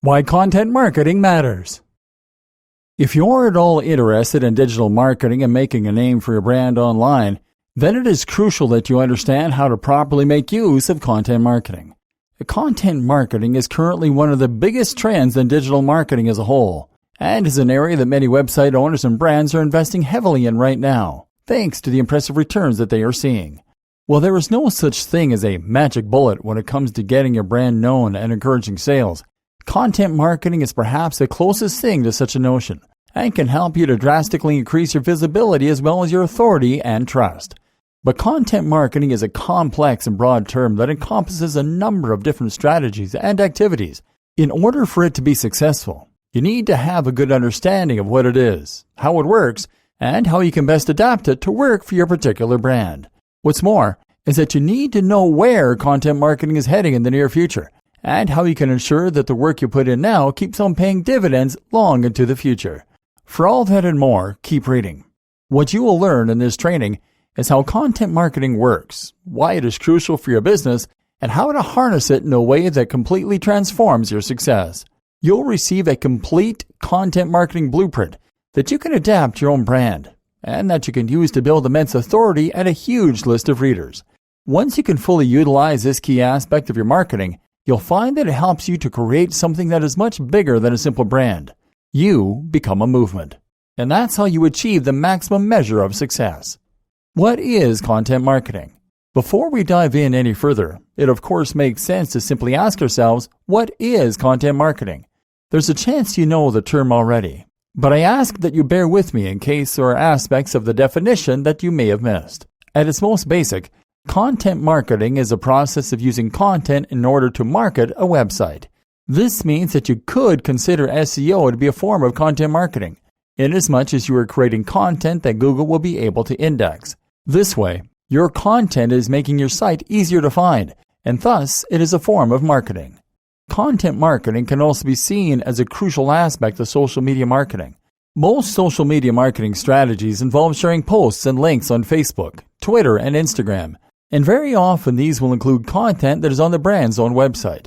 Why content marketing matters. If you're at all interested in digital marketing and making a name for your brand online, then it is crucial that you understand how to properly make use of content marketing. Content marketing is currently one of the biggest trends in digital marketing as a whole, and is an area that many website owners and brands are investing heavily in right now, thanks to the impressive returns that they are seeing. While there is no such thing as a magic bullet when it comes to getting your brand known and encouraging sales, content marketing is perhaps the closest thing to such a notion, and can help you to drastically increase your visibility as well as your authority and trust. But content marketing is a complex and broad term that encompasses a number of different strategies and activities. In order for it to be successful, you need to have a good understanding of what it is, how it works, and how you can best adapt it to work for your particular brand. What's more is that you need to know where content marketing is heading in the near future, and how you can ensure that the work you put in now keeps on paying dividends long into the future. For all that and more, keep reading. What you will learn in this training is how content marketing works, why it is crucial for your business, and how to harness it in a way that completely transforms your success. You'll receive a complete content marketing blueprint that you can adapt to your own brand, and that you can use to build immense authority and a huge list of readers. Once you can fully utilize this key aspect of your marketing, you'll find that it helps you to create something that is much bigger than a simple brand. You become a movement. And that's how you achieve the maximum measure of success. What is content marketing? Before we dive in any further, it of course makes sense to simply ask ourselves, what is content marketing? There's a chance you know the term already, but I ask that you bear with me in case there are aspects of the definition that you may have missed. At its most basic, content marketing is a process of using content in order to market a website. This means that you could consider SEO to be a form of content marketing, inasmuch as you are creating content that Google will be able to index. This way, your content is making your site easier to find, and thus it is a form of marketing. Content marketing can also be seen as a crucial aspect of social media marketing. Most social media marketing strategies involve sharing posts and links on Facebook, Twitter, and Instagram, and very often these will include content that is on the brand's own website.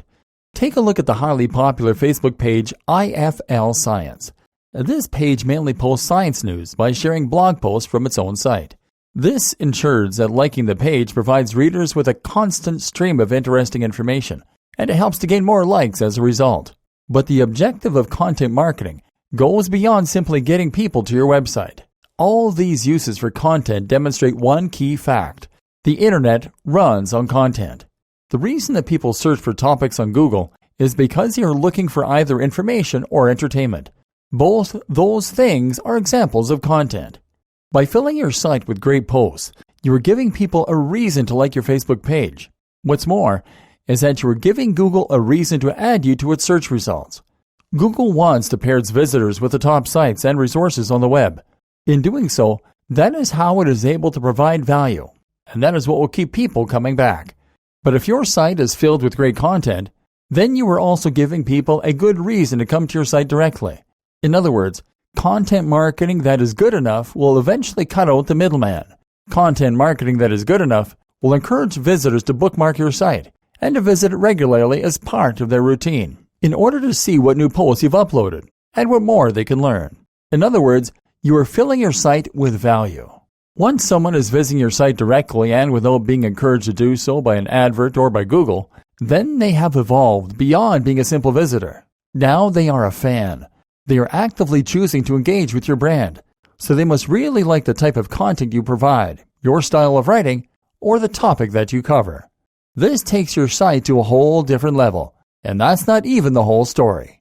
Take a look at the highly popular Facebook page IFL Science. This page mainly posts science news by sharing blog posts from its own site. This ensures that liking the page provides readers with a constant stream of interesting information, and it helps to gain more likes as a result. But the objective of content marketing goes beyond simply getting people to your website. All these uses for content demonstrate one key fact. The internet runs on content. The reason that people search for topics on Google is because they are looking for either information or entertainment. Both those things are examples of content. By filling your site with great posts, you are giving people a reason to like your Facebook page. What's more is that you are giving Google a reason to add you to its search results. Google wants to pair its visitors with the top sites and resources on the web. In doing so, that is how it is able to provide value, and that is what will keep people coming back. But if your site is filled with great content, then you are also giving people a good reason to come to your site directly. In other words, content marketing that is good enough will eventually cut out the middleman. Content marketing that is good enough will encourage visitors to bookmark your site and to visit it regularly as part of their routine, in order to see what new posts you've uploaded and what more they can learn. In other words, you are filling your site with value. Once someone is visiting your site directly and without being encouraged to do so by an advert or by Google, then they have evolved beyond being a simple visitor. Now they are a fan. They are actively choosing to engage with your brand, so they must really like the type of content you provide, your style of writing, or the topic that you cover. This takes your site to a whole different level, and that's not even the whole story.